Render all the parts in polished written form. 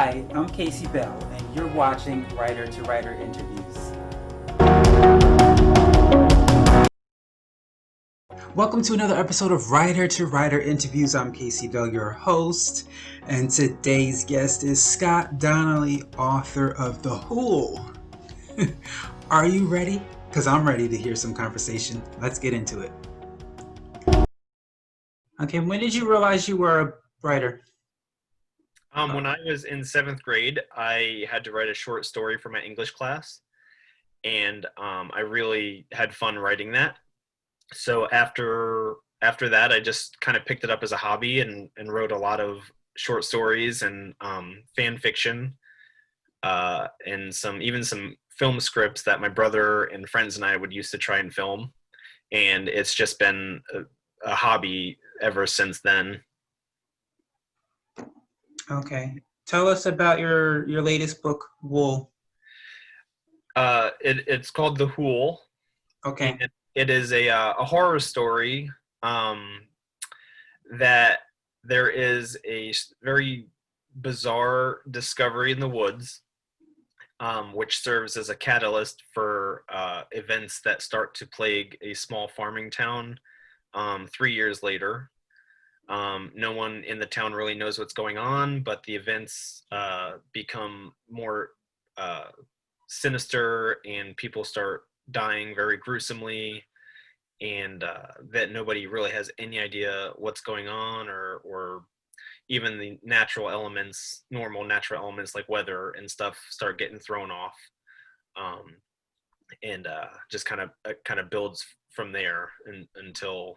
Hi, I'm Casey Bell, and you're watching Writer to Writer Interviews. Welcome to another episode of Writer to Writer Interviews. I'm Casey Bell, your host, and today's guest is Scott Donnelly, author of The Whool. Are you ready? Because I'm ready to hear some conversation. Let's get into it. Okay, when did you realize you were a writer? When I was in 7th grade, I had to write a short story for my English class, and I really had fun writing that. So after that, I just kind of picked it up as a hobby and wrote a lot of short stories and fan fiction, and some film scripts that my brother and friends and I would use to try and film. And it's just been a hobby ever since then. Okay. Tell us about your latest book, Wool. It's called The Whool. Okay. And it is a horror story that there is a very bizarre discovery in the woods, which serves as a catalyst for events that start to plague a small farming town 3 years later. No one in the town really knows what's going on, but the events become more sinister, and people start dying very gruesomely, and that nobody really has any idea what's going on, or even the normal natural elements like weather and stuff start getting thrown off, and just kind of builds from there until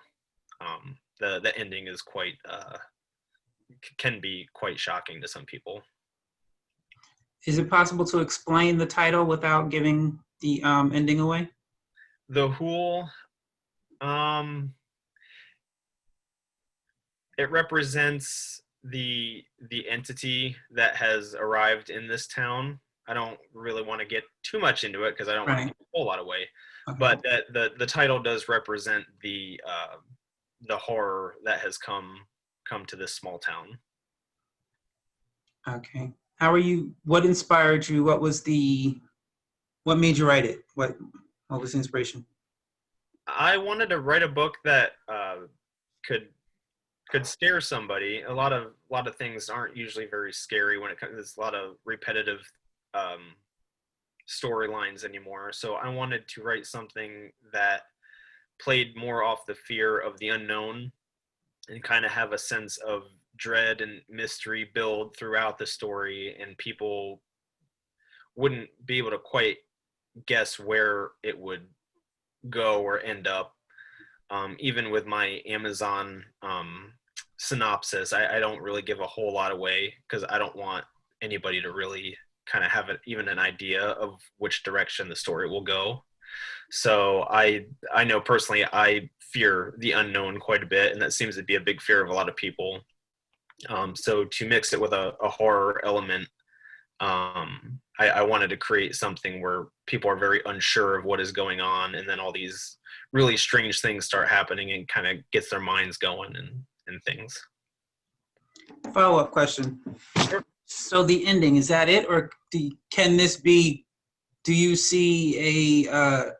the ending is can be quite shocking to some people. Is it possible to explain the title without giving the ending away? The Whool, it represents the entity that has arrived in this town. I don't really want to get too much into it because I don't want to give a whole lot away. Okay. But the title does represent the horror that has come to this small town. Okay. What inspired you? What made you write it? What was the inspiration? I wanted to write a book that could scare somebody. A lot of things aren't usually very scary when it comes. There's a lot of repetitive storylines anymore. So I wanted to write something that played more off the fear of the unknown and kind of have a sense of dread and mystery build throughout the story, and people wouldn't be able to quite guess where it would go or end up. Even with my Amazon synopsis, I don't really give a whole lot away because I don't want anybody to really kind of have even an idea of which direction the story will go. So I know personally I fear the unknown quite a bit, and that seems to be a big fear of a lot of people. So to mix it with a horror element, I wanted to create something where people are very unsure of what is going on, and then all these really strange things start happening and kind of gets their minds going and things. Follow-up question. Sure. So the ending, is that it, or can this be? Do you see a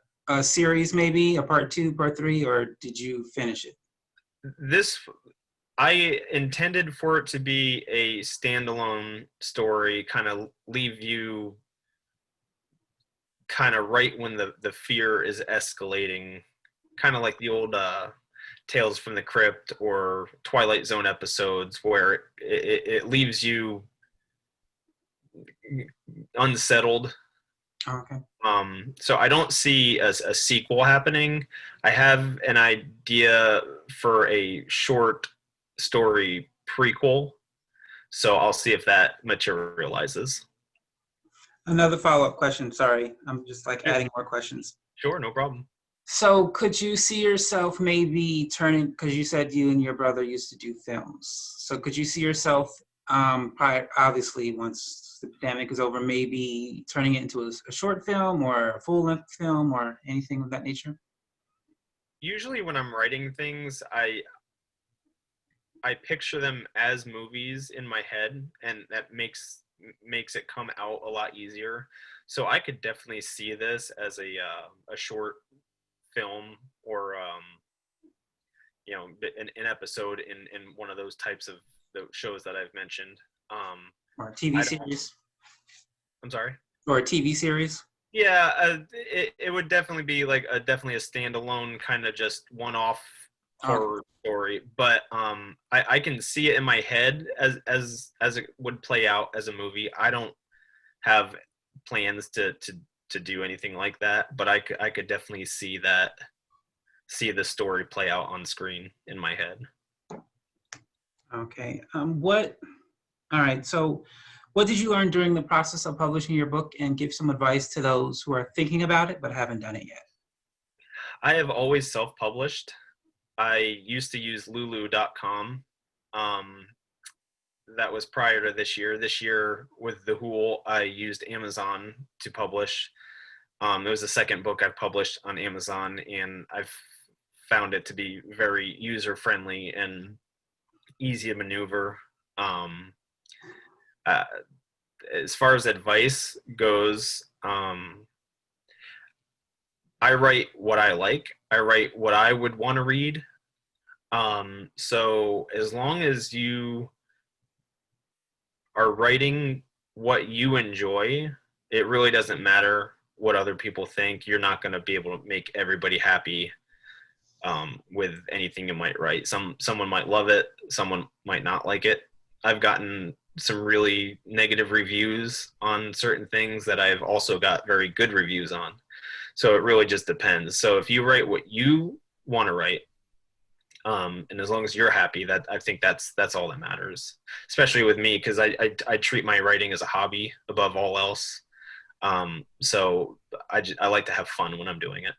series, maybe a part 2, part 3, or did you finish it? I intended for it to be a standalone story, kind of leave you kind of right when the fear is escalating, kind of like the old Tales from the Crypt or Twilight Zone episodes, where it leaves you unsettled. Okay. So I don't see a sequel happening. I have an idea for a short story prequel, so I'll see if that materializes. Another follow-up question. Sorry, I'm just adding more questions. Sure, no problem. So could you see yourself maybe turning, because you said you and your brother used to do films, so could you see yourself, obviously once the pandemic is over, maybe turning it into a short film or a full-length film or anything of that nature? Usually when I'm writing things, I picture them as movies in my head, and that makes makes it come out a lot easier. So I could definitely see this as a short film, or an episode in one of those types of the shows that I've mentioned. Or a TV I don't. series. I'm sorry. Or a TV series. Yeah, it would definitely be like definitely a standalone kind of just one-off horror story. But I can see it in my head as it would play out as a movie. I don't have plans to do anything like that, but I could definitely see the story play out on screen in my head. Okay. All right. So, what did you learn during the process of publishing your book, and give some advice to those who are thinking about it but haven't done it yet? I have always self-published. I used to use lulu.com. That was prior to this year. This year with The Hool, I used Amazon to publish. It was the second book I've published on Amazon, and I've found it to be very user-friendly and easy to maneuver. As far as advice goes, I write what I like. I write what I would want to read. So as long as you are writing what you enjoy, it really doesn't matter what other people think. You're not going to be able to make everybody happy with anything you might write. Someone might love it, someone might not like it. I've gotten some really negative reviews on certain things that I've also got very good reviews on. So it really just depends. So if you write what you want to write, and as long as you're happy, that I think that's all that matters. Especially with me, because I treat my writing as a hobby above all else. So I like to have fun when I'm doing it.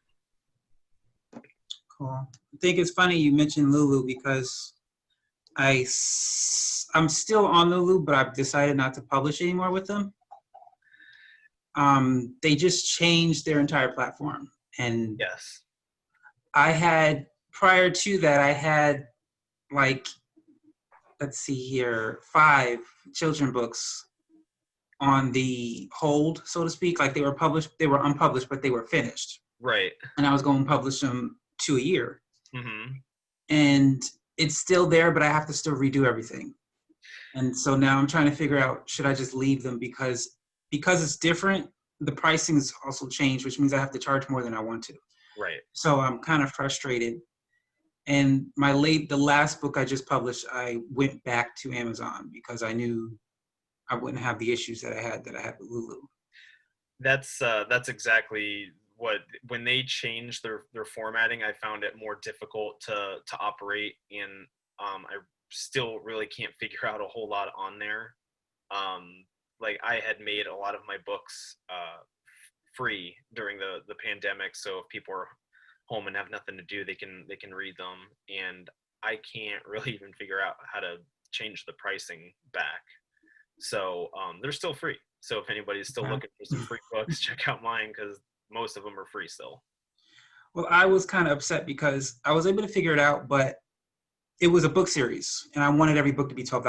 Cool. I think it's funny you mentioned Lulu, because I'm still on Lulu, but I've decided not to publish anymore with them. They just changed their entire platform, and Yes. prior to that, I had, like, let's see here, 5 children books on the hold, so to speak. Like, they were unpublished, but they were finished. Right. And I was going to publish them 2 a year. Mm-hmm. And it's still there, but I have to still redo everything. And so now I'm trying to figure out, should I just leave them, because it's different, the pricing has also changed, which means I have to charge more than I want to. Right. So I'm kind of frustrated. And the last book I just published, I went back to Amazon because I knew I wouldn't have the issues that I had with Lulu. That's exactly when they changed their formatting, I found it more difficult to operate, and I still really can't figure out a whole lot on there. Like, I had made a lot of my books free during the pandemic, so if people are home and have nothing to do, they can read them, and I can't really even figure out how to change the pricing back. So they're still free. So if anybody's still looking for some free books, check out mine, because most of them are free still. Well, I was kind of upset because I was able to figure it out, but it was a book series, and I wanted every book to be $12.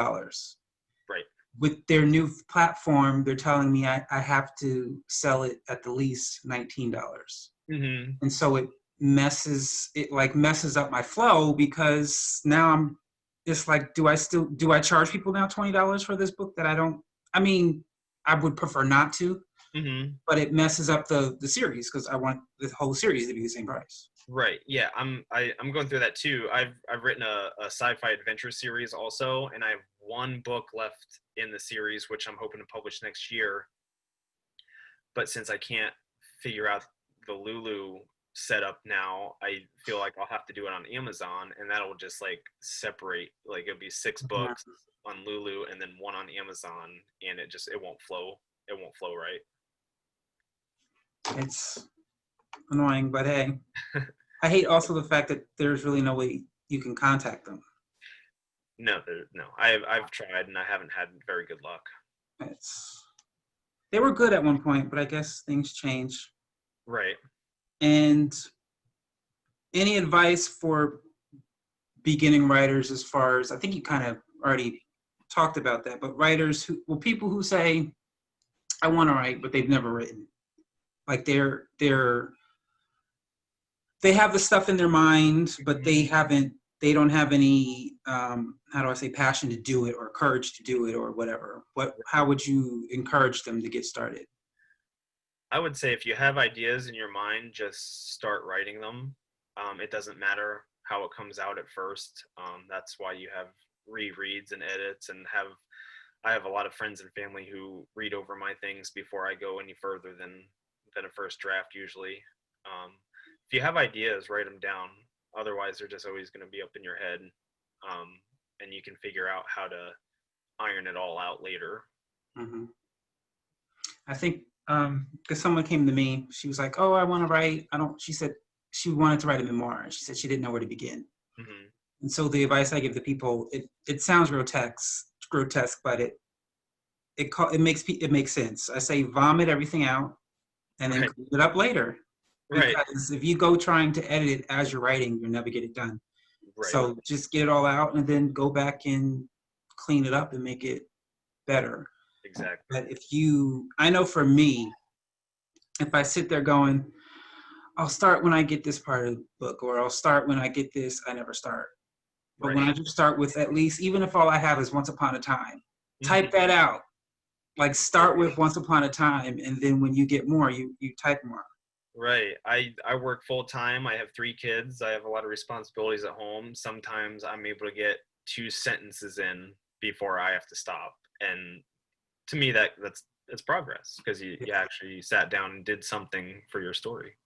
Right. With their new platform, they're telling me I have to sell it at the least $19. Mm-hmm. And so it messes up my flow, because now it's like, do I charge people now $20 for this book that I would prefer not to, Mm-hmm. but it messes up the series, because I want the whole series to be the same price. Right. Yeah. I'm going through that too. I've written a sci-fi adventure series also, and I have one book left in the series, which I'm hoping to publish next year. But since I can't figure out the Lulu setup now, I feel like I'll have to do it on Amazon, and that'll just like separate. Like, it'll be 6 books on Lulu and then 1 on Amazon, and it won't flow. It won't flow right. It's annoying, but hey. I hate also the fact that there's really no way you can contact them. No. I've tried, and I haven't had very good luck. They were good at one point, but I guess things change. Right. And any advice for beginning writers, as far as, I think you kind of already talked about that, but writers who, well, people who say, I want to write, but they've never written. Like they have the stuff in their mind, but they don't have any, how do I say, passion to do it or courage to do it or whatever. How would you encourage them to get started? I would say if you have ideas in your mind, just start writing them. It doesn't matter how it comes out at first. That's why you have rereads and edits, and I have a lot of friends and family who read over my things before I go any further than a first draft usually. If you have ideas, write them down. Otherwise, they're just always going to be up in your head, and you can figure out how to iron it all out later. Mm-hmm. I think because someone came to me, she was like, "Oh, I want to write." She said she wanted to write a memoir. She said she didn't know where to begin. Mm-hmm. And so the advice I give to people, it sounds grotesque, but it makes sense. I say vomit everything out and then Right. clean it up later. Right. Because if you go trying to edit it as you're writing, you'll never get it done. Right. So just get it all out and then go back and clean it up and make it better. Exactly. But I know for me, if I sit there going, I'll start when I get this part of the book, or I'll start when I get this, I never start. But Right. when I just start with at least, even if all I have is Once Upon a Time, type Mm-hmm. that out. Like start with Once Upon a Time, and then when you get more, you type more. Right. I work full time. I have 3 kids. I have a lot of responsibilities at home. Sometimes I'm able to get 2 sentences in before I have to stop. And to me, that's progress, because you actually sat down and did something for your story.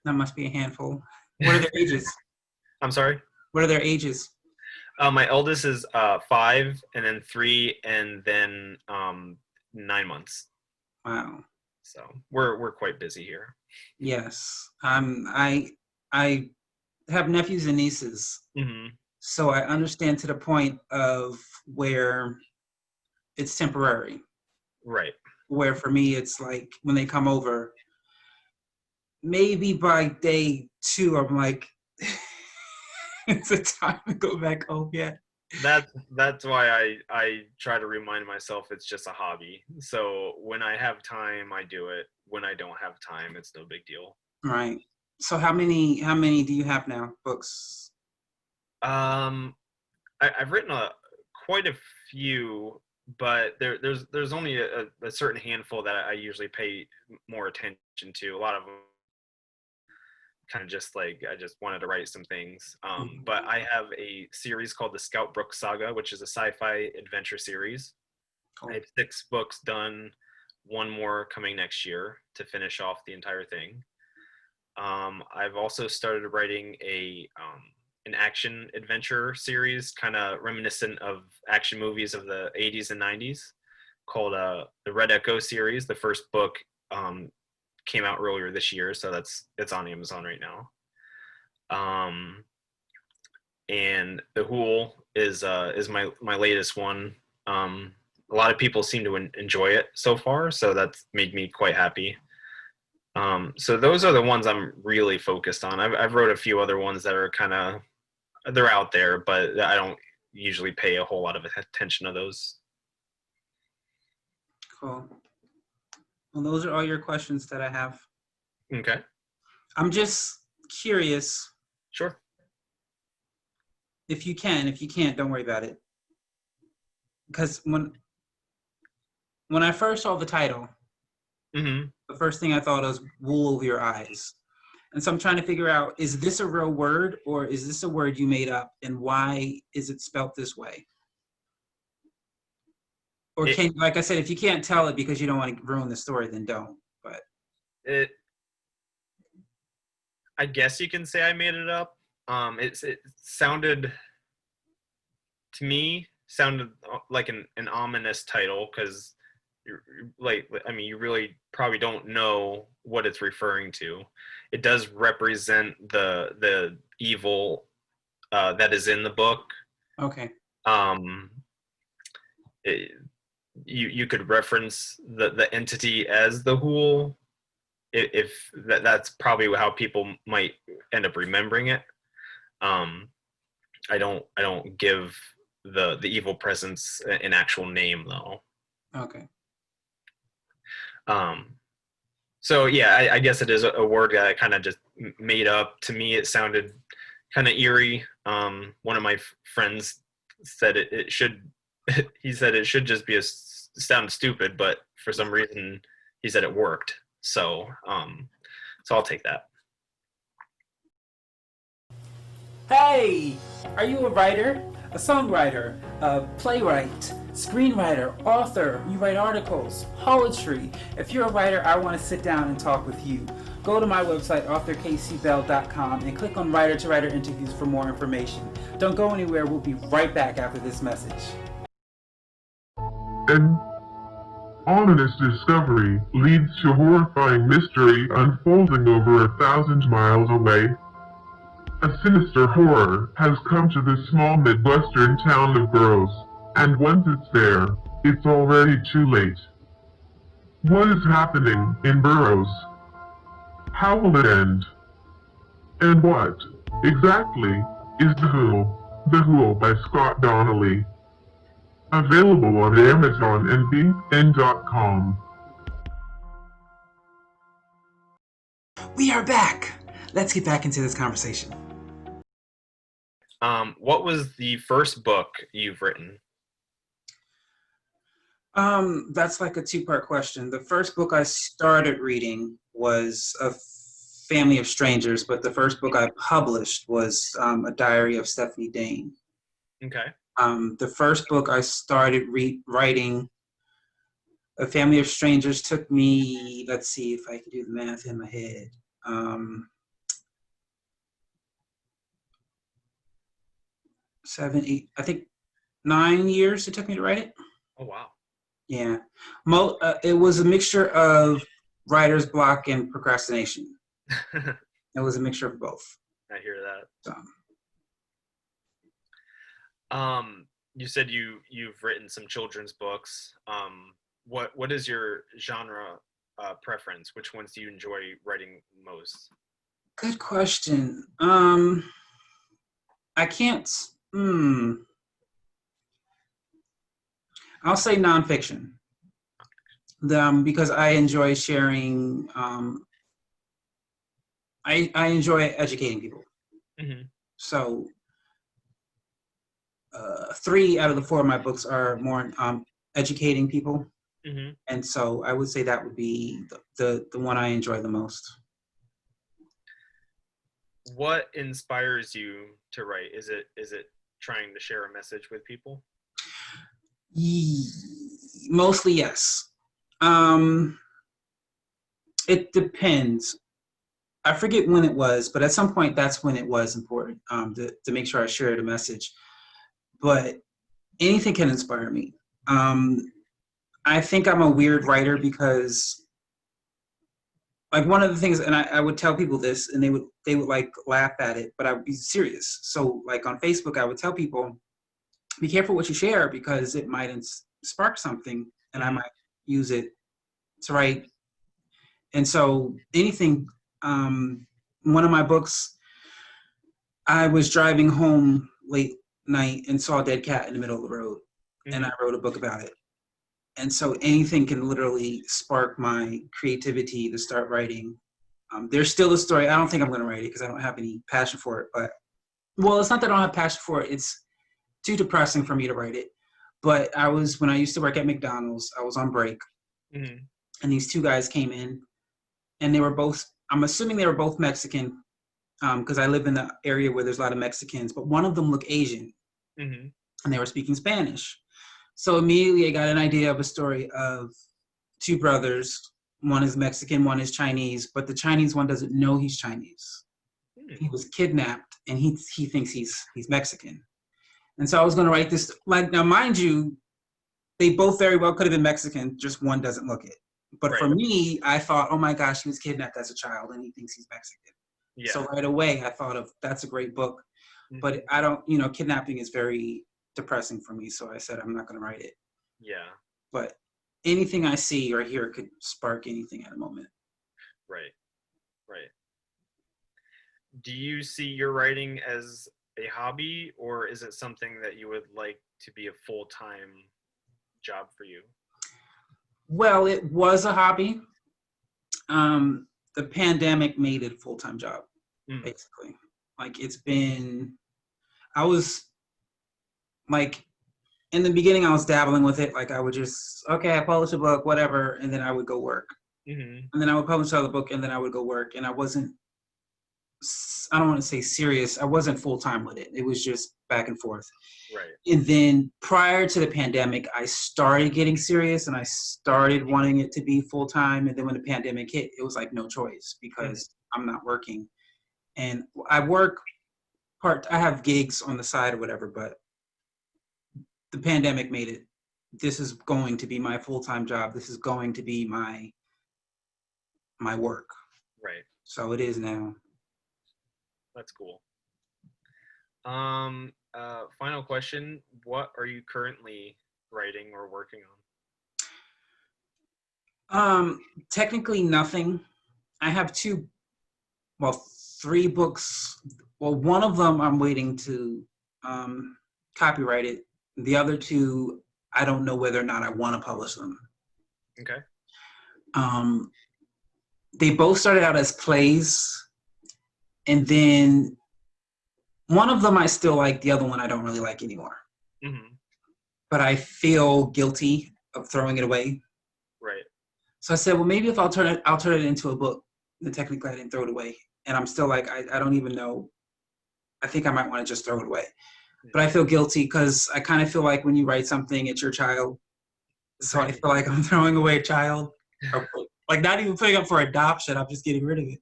That must be a handful. What are their ages? I'm sorry? What are their ages? My eldest is 5, and then 3, and then 9 months. Wow. So we're quite busy here. Yes. I have nephews and nieces, Mm-hmm. so I understand to the point of where it's temporary. Right. Where for me, it's like when they come over, maybe by day 2, I'm like, it's a time to go back home yet. That's why I try to remind myself it's just a hobby. So when I have time, I do it. When I don't have time, it's no big deal. Right. So how many do you have now, books? I've written quite a few, but there's only a certain handful that I usually pay more attention to. A lot of them kind of just like I just wanted to write some things. But I have a series called the Scout Brook Saga, which is a sci-fi adventure series. Cool. I have 6 books done, 1 more coming next year to finish off the entire thing. I've also started writing an action adventure series, kind of reminiscent of action movies of the 80s and 90s, called the Red Echo series. The first book came out earlier this year, so it's on Amazon right now. And The Hool is my latest one. A lot of people seem to enjoy it so far, so that's made me quite happy. So those are the ones I'm really focused on. I've wrote a few other ones that are kind of, they're out there, but I don't usually pay a whole lot of attention to those. Cool. Well, those are all your questions that I have. Okay. I'm just curious. Sure. If you can, if you can't, don't worry about it. Because when I first saw the title, Mm-hmm. the first thing I thought was wool over your eyes. And so I'm trying to figure out, is this a real word or is this a word you made up? And why is it spelt this way? Or like I said, if you can't tell it because you don't want to ruin the story, then don't. But I guess you can say I made it up. It sounded, to me, like an ominous title, because you really probably don't know what it's referring to. It does represent the evil that is in the book. Okay. You could reference the entity as the Hool, if that's probably how people might end up remembering it. I don't give the evil presence in actual name though. Okay. So yeah, I guess it is a word that I kind of just made up. To me, it sounded kind of eerie. One of my friends said it should. He said it should just be sound stupid, but for some reason he said it worked. So I'll take that. Hey, are you a writer, a songwriter, a playwright, screenwriter, author? You write articles, poetry. If you're a writer, I want to sit down and talk with you. Go to my website, authorkcbell.com, and click on Writer to Writer interviews for more information. Don't go anywhere. We'll be right back after this message. An ominous discovery leads to horrifying mystery unfolding over 1,000 miles away. A sinister horror has come to the small Midwestern town of Burroughs, and once it's there, it's already too late. What is happening in Burroughs? How will it end? And what, exactly, is The Who? The Who by Scott Donnelly. Available on Amazon and VN.com. We are back. Let's get back into this conversation. What was the first book you've written? That's like a two-part question. The first book I started reading was A Family of Strangers, but the first book I published was A Diary of Stephanie Dane. Okay. The first book I started writing, A Family of Strangers, took me, let's see if I can do the math in my head. 7, 8, I think 9 years it took me to write it. Oh, wow. Yeah. It was a mixture of writer's block and procrastination. It was a mixture of both. I hear that. So. You said you've written some children's books. What is your genre preference? Which ones do you enjoy writing most? Good question. I can't. I'll say nonfiction. Because I enjoy sharing. I enjoy educating people. Mm-hmm. So 3 out of the 4 of my books are more educating people. Mm-hmm. And so I would say that would be the one I enjoy the most. What inspires you to write? Is it trying to share a message with people? Mostly, yes. It depends. I forget when it was, but at some point that's when it was important to make sure I shared a message. But anything can inspire me. I think I'm a weird writer because, like, one of the things, and I would tell people this, and they would like laugh at it, but I would be serious. So, like on Facebook, I would tell people, be careful what you share because it might spark something, and I might use it to write. And so, anything. One of my books, I was driving home late night and saw a dead cat in the middle of the road, and I wrote a book about it. And so anything can literally spark my creativity to start writing. There's still a story. I don't think I'm going to write it because I don't have any passion for it. But, well, it's not that I don't have passion for it. It's too depressing for me to write it. But when I used to work at McDonald's, I was on break. And these 2 guys came in, and they were both, I'm assuming they were both Mexican because I live in the area where there's a lot of Mexicans. But one of them looked Asian, and they were speaking Spanish. So immediately I got an idea of a story of 2 brothers. One is Mexican, one is Chinese, but the Chinese one doesn't know he's Chinese. He was kidnapped, and he thinks he's Mexican. And so I was going to write this. Like, now, mind you, they both very well could have been Mexican, just one doesn't look it. But for me, I thought, oh my gosh, he was kidnapped as a child, and he thinks he's Mexican. Yeah. So right away, I thought that's a great book. But I don't, kidnapping is very depressing for me, so I said I'm not going to write it. Yeah. But anything I see or hear could spark anything at a moment. Right. Do you see your writing as a hobby, or is it something that you would like to be a full-time job for you? Well, it was a hobby. The pandemic made it a full-time job, Mm. basically. Like I was like, in the beginning, I was dabbling with it. Like I would just, okay, I publish a book, whatever, and then I would go work. Mm-hmm. And then I would publish another book, and then I would go work. And I don't want to say serious. I wasn't full-time with it. It was just back and forth. Right. And then prior to the pandemic, I started getting serious and I started wanting it to be full-time. And then when the pandemic hit, it was like no choice because I'm not working. And I work I have gigs on the side or whatever, but the pandemic made it, this is going to be my full-time job. This is going to be my work. Right. So it is now. That's cool. Final question. What are you currently writing or working on? Technically nothing. I have three books. Well, one of them I'm waiting to copyright it. The other two, I don't know whether or not I want to publish them. Okay. They both started out as plays, and then one of them I still like, the other one I don't really like anymore. Mm-hmm. But I feel guilty of throwing it away. Right. So I said, well, maybe if I'll turn it into a book. Then technically I didn't throw it away. And I'm still like, I don't even know. I think I might want to just throw it away. But I feel guilty because I kind of feel like when you write something, it's your child. So I feel like I'm throwing away a child. Like not even putting up for adoption. I'm just getting rid of it.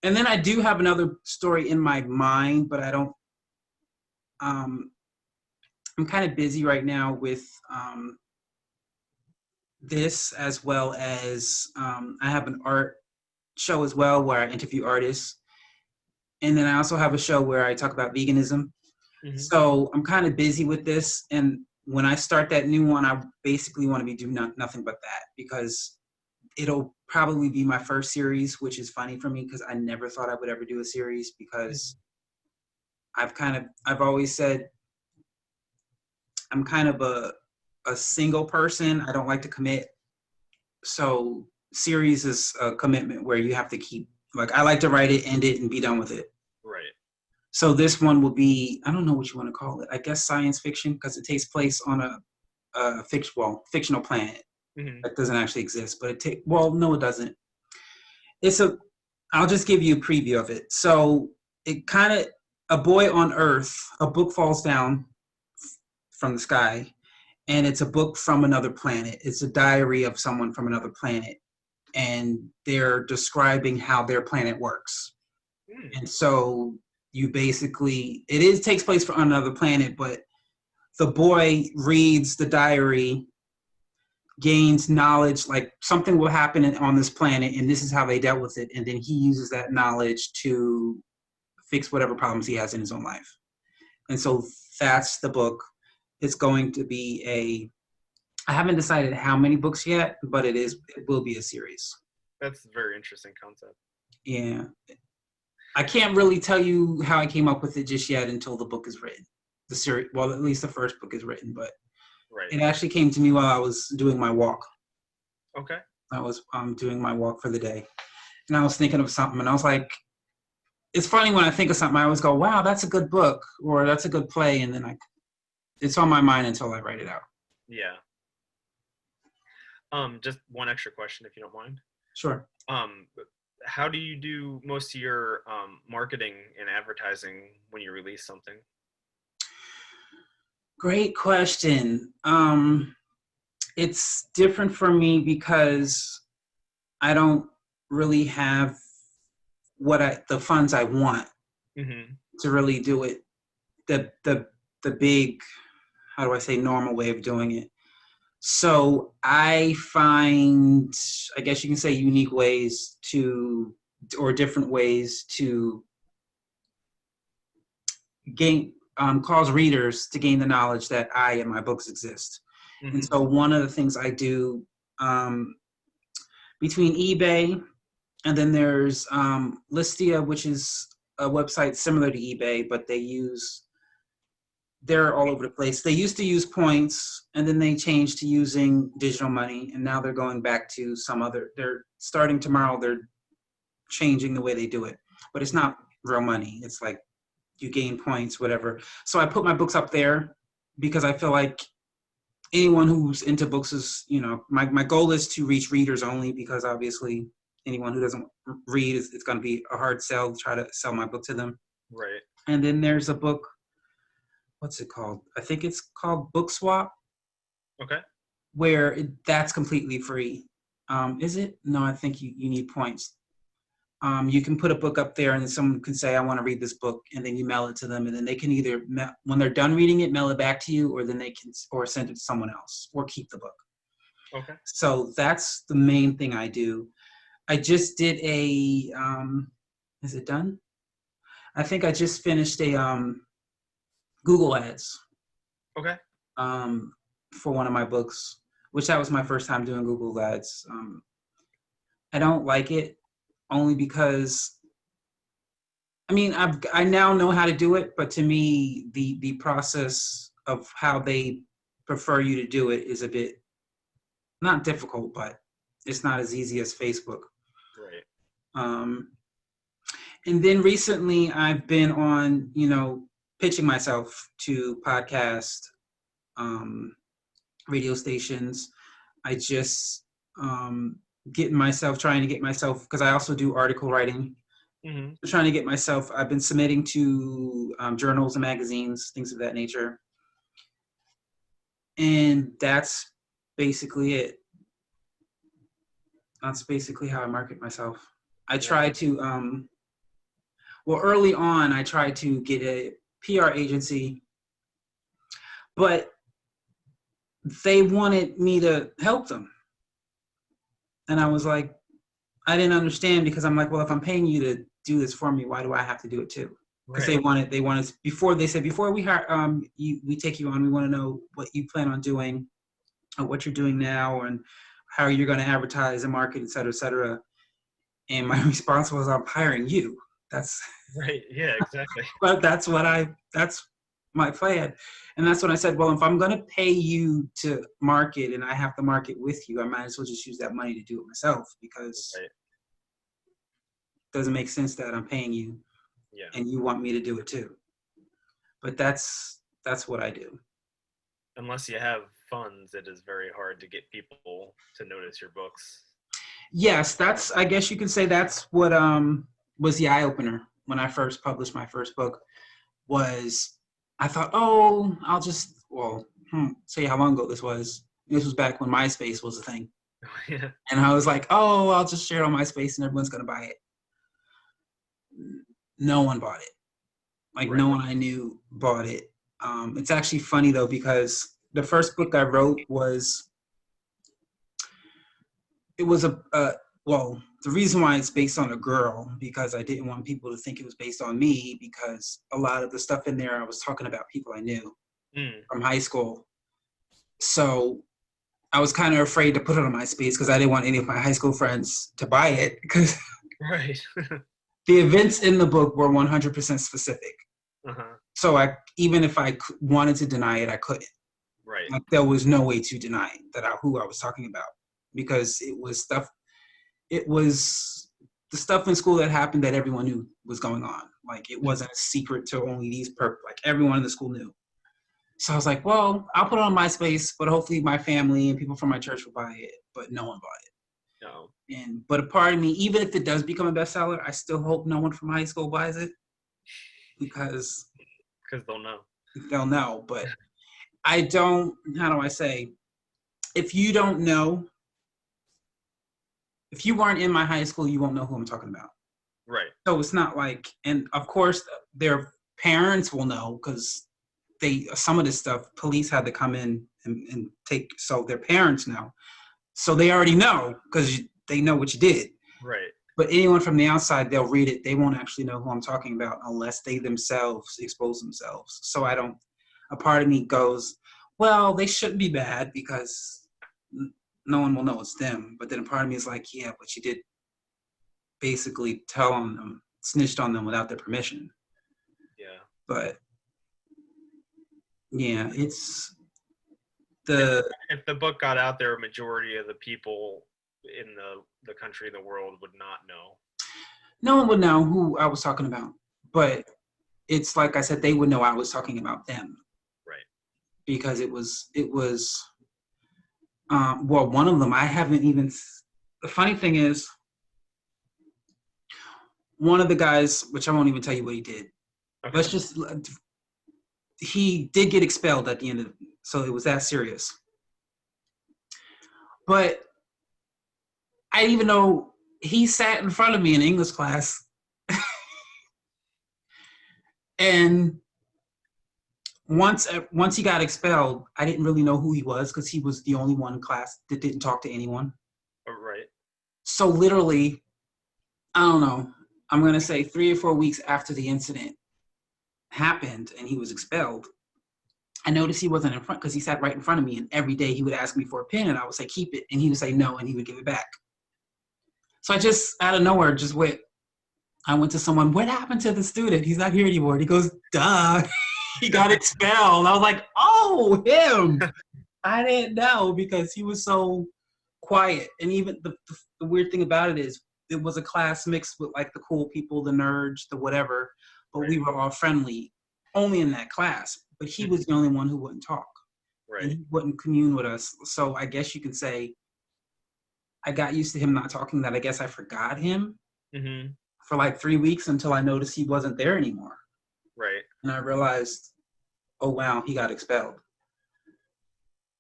And then I do have another story in my mind, but I don't. I'm kind of busy right now with this, as well as I have an art show as well where I interview artists. And then I also have a show where I talk about veganism. Mm-hmm. So I'm kind of busy with this. And when I start that new one, I basically want to be doing nothing but that, because it'll probably be my first series, which is funny for me because I never thought I would ever do a series, because I've always said I'm kind of a single person. I don't like to commit. So series is a commitment where you have to keep, like, I like to write it, end it, and be done with it. Right. So this one will be, I don't know what you want to call it. I guess science fiction, because it takes place on a fictional planet that doesn't actually exist. But no, it doesn't. I'll just give you a preview of it. So a boy on Earth, a book falls down from the sky, and it's a book from another planet. It's a diary of someone from another planet, and they're describing how their planet works. And so takes place on another planet, but the boy reads the diary, gains knowledge, like something will happen on this planet, and this is how they dealt with it. And then he uses that knowledge to fix whatever problems he has in his own life. And so that's the book. It's going to be I haven't decided how many books yet, but it will be a series. That's a very interesting concept. Yeah. I can't really tell you how I came up with it just yet until the book is written. The series, well, at least the first book is written, but It actually came to me while I was doing my walk. Okay. I was doing my walk for the day, and I was thinking of something, and I was like, it's funny when I think of something, I always go, wow, that's a good book, or that's a good play, and then it's on my mind until I write it out. Yeah. Just one extra question, if you don't mind. Sure. How do you do most of your marketing and advertising when you release something? Great question. It's different for me because I don't really have the funds I want to really do it. The big, how do I say, normal way of doing it. So I find, I guess you can say, unique ways or different ways to cause readers to gain the knowledge that I and my books exist. And so one of the things I do between eBay, and then there's Listia, which is a website similar to eBay, but they're all over the place. They used to use points, and then they changed to using digital money, and now they're going back to they're starting tomorrow, they're changing the way they do it. But it's not real money. It's like you gain points, whatever. So I put my books up there because I feel like anyone who's into books is, my goal is to reach readers only, because obviously anyone who doesn't read, it's going to be a hard sell to try to sell my book to them. Right. And then there's a book, what's it called? I think it's called Book Swap. Okay. Where that's completely free. Is it? No, I think you need points. You can put a book up there, and then someone can say, I want to read this book, and then you mail it to them, and then they can either, when they're done reading it, mail it back to you, or then or send it to someone else, or keep the book. Okay. So that's the main thing I do. I just did is it done? I think I just finished a Google Ads. Okay. For one of my books, which that was my first time doing Google Ads. I don't like it, only because, I now know how to do it, but to me, the process of how they prefer you to do it is a bit, not difficult, but it's not as easy as Facebook. Right. And then recently I've been on, pitching myself to podcast, radio stations. I just trying to get myself, because I also do article writing. Mm-hmm. Trying to get myself, I've been submitting to journals and magazines, things of that nature. And that's basically it. That's basically how I market myself. I tried to, early on, I tried to get a PR agency, but they wanted me to help them. And I was like, I didn't understand, because I'm like, well, if I'm paying you to do this for me, why do I have to do it too? Because they wanted before we hire, we take you on, we want to know what you plan on doing, or what you're doing now, and how you're going to advertise and market, et cetera, et cetera. And my response was, I'm hiring you. That's right. Yeah, exactly. But that's my plan. And that's when I said, well, if I'm going to pay you to market and I have to market with you, I might as well just use that money to do it myself, because Right. it doesn't make sense that I'm paying you and you want me to do it too. But that's what I do. Unless you have funds, it is very hard to get people to notice your books. Yes, I guess you can say that's what was the eye-opener when I first published my first book. Was I thought, I'll just, say how long ago this was. This was back when MySpace was a thing. Yeah. And I was like, I'll just share it on MySpace and everyone's going to buy it. No one bought it. Like, no one I knew bought it. It's actually funny, though, because the first book I wrote the reason why it's based on a girl, because I didn't want people to think it was based on me, because a lot of the stuff in there I was talking about people I knew from high school. So I was kind of afraid to put it on MySpace, because I didn't want any of my high school friends to buy it, because right. the events in the book were 100% specific. Uh-huh. So even if I wanted to deny it, I couldn't. Right. Like, there was no way to deny who I was talking about, because it was the stuff in school that happened that everyone knew was going on. Like, it wasn't a secret to only like everyone in the school knew. So I was like, well, I'll put it on MySpace, but hopefully my family and people from my church will buy it. But no one bought it. No. But a part of me, even if it does become a bestseller, I still hope no one from high school buys it, because they'll know. But I don't, how do I say, if you don't know, if you weren't in my high school, you won't know who I'm talking about. Right. So it's not like, and of course their parents will know, because some of this stuff, police had to come in and take, so their parents know. So they already know, because they know what you did. Right. But anyone from the outside, they'll read it. They won't actually know who I'm talking about unless they themselves expose themselves. So a part of me goes, well, they shouldn't be bad, because no one will know it's them. But then a part of me is like, yeah, but you did basically tell on them snitched on them without their permission. Yeah. But yeah, it's the If the book got out there, a majority of the people in the country, the world would not know. no one would know who I was talking about, but it's like I said, they would know I was talking about them. Right. Because it was well, one of them I haven't even. The funny thing is, one of the guys, which I won't even tell you what he did. Okay. Let's just, he did get expelled at the end of, so it was that serious. But I didn't even know he sat in front of me in English class. And once he got expelled, I didn't really know who he was because he was the only one in class that didn't talk to anyone. Oh, right. So literally, I don't know, I'm going to say 3 or 4 weeks after the incident happened and he was expelled, I noticed he wasn't in front because he sat right in front of me, and every day he would ask me for a pen and I would say, keep it. And he would say no, and he would give it back. So I just, out of nowhere, I went to someone, what happened to the student? He's not here anymore. And he goes, duh, he got expelled. I was like, oh, him. I didn't know because he was so quiet. And even the weird thing about it is it was a class mixed with like the cool people, the nerds, the whatever, but we were all friendly only in that class. But he was the only one who wouldn't talk. Right. And he wouldn't commune with us. So I guess you could say I got used to him not talking, that I guess I forgot him for like 3 weeks until I noticed he wasn't there anymore. Right. And I realized, oh, wow, he got expelled.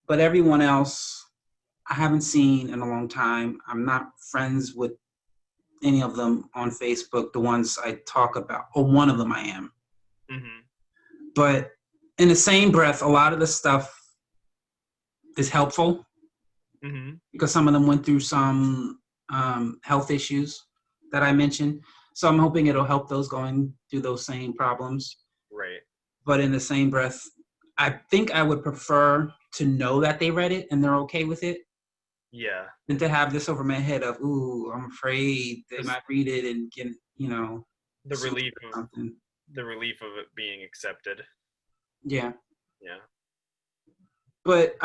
But everyone else, I haven't seen in a long time. I'm not friends with any of them on Facebook, the ones I talk about, or one of them I am. But in the same breath, a lot of the stuff is helpful because some of them went through some health issues that I mentioned. So I'm hoping it'll help those going through those same problems. Right. But in the same breath, I think I would prefer to know that they read it and they're okay with it. Yeah. Than to have this over my head of, ooh, I'm afraid they might read it and get, the relief of something. The relief of it being accepted. Yeah. Yeah. But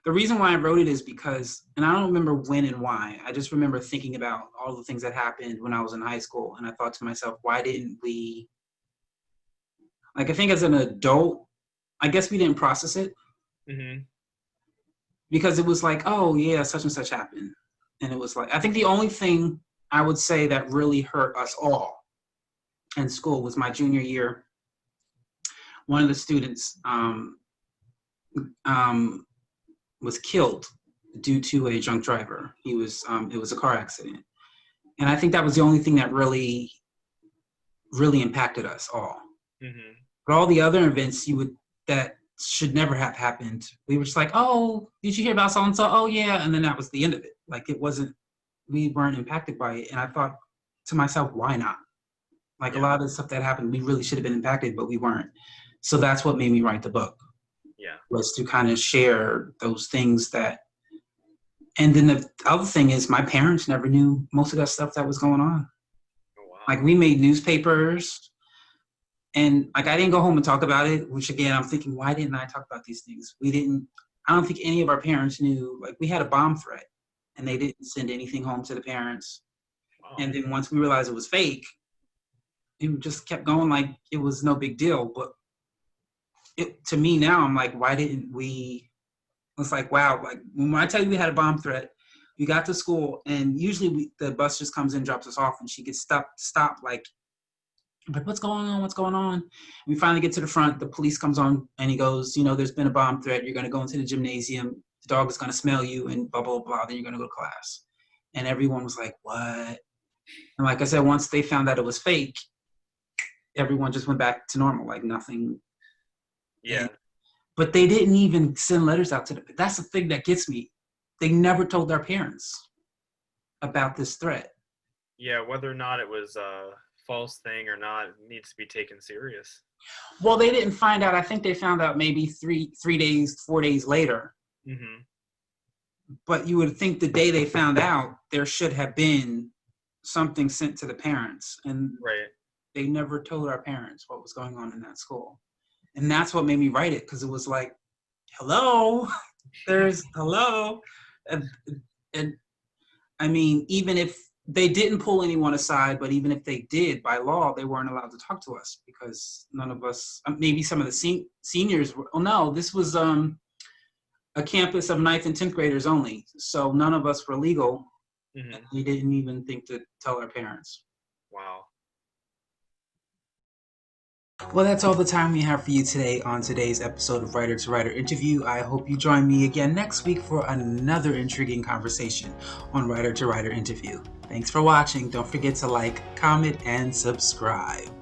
the reason why I wrote it is because, and I don't remember when and why, I just remember thinking about all the things that happened when I was in high school. And I thought to myself, why didn't we, like, I think as an adult, I guess we didn't process it. Because it was like, oh yeah, such and such happened. And it was like, I think the only thing I would say that really hurt us all in school was my junior year. One of the students was killed due to a drunk driver. It was a car accident. And I think that was the only thing that really, really impacted us all. But all the other events that should never have happened, we were just like, oh, did you hear about so-and-so? Oh yeah. And then that was the end of it. Like we weren't impacted by it. And I thought to myself, why not? Like a lot of the stuff that happened, we really should have been impacted, but we weren't. So that's what made me write the book. Yeah. Was to kind of share those things and then the other thing is my parents never knew most of that stuff that was going on. Oh, wow. Like we made newspapers and like I didn't go home and talk about it, which again, I'm thinking, why didn't I talk about these things? I don't think any of our parents knew, like we had a bomb threat and they didn't send anything home to the parents. Wow. And then once we realized it was fake, it just kept going like it was no big deal. But to me now, I'm like, why didn't we? It's like, wow, like when I tell you we had a bomb threat, we got to school and usually the bus just comes in, drops us off and she gets stopped like, what's going on? What's going on? We finally get to the front. The police comes on and he goes, there's been a bomb threat. You're going to go into the gymnasium. The dog is going to smell you and blah, blah, blah. Then you're going to go to class. And everyone was like, what? And like I said, once they found out it was fake, everyone just went back to normal, like nothing. Yeah. But they didn't even send letters out to them. That's the thing that gets me. They never told their parents about this threat. Yeah, whether or not it was a false thing or not, it needs to be taken serious. Well, they didn't find out. I think they found out maybe 4 days later. But you would think the day they found out, there should have been something sent to the parents, and Right. they never told our parents what was going on in that school. And that's what made me write it, because it was like, hello, there's hello. And, and I mean, even if they didn't pull anyone aside, but even if they did, by law, they weren't allowed to talk to us, because none of us, maybe some of the seniors were, oh no, this was a campus of 9th and 10th graders only. So none of us were legal. Hmm. And we didn't even think to tell our parents. Wow. Well, that's all the time we have for you today on today's episode of Writer to Writer Interview. I hope you join me again next week for another intriguing conversation on Writer to Writer Interview. Thanks for watching. Don't forget to like, comment, and subscribe.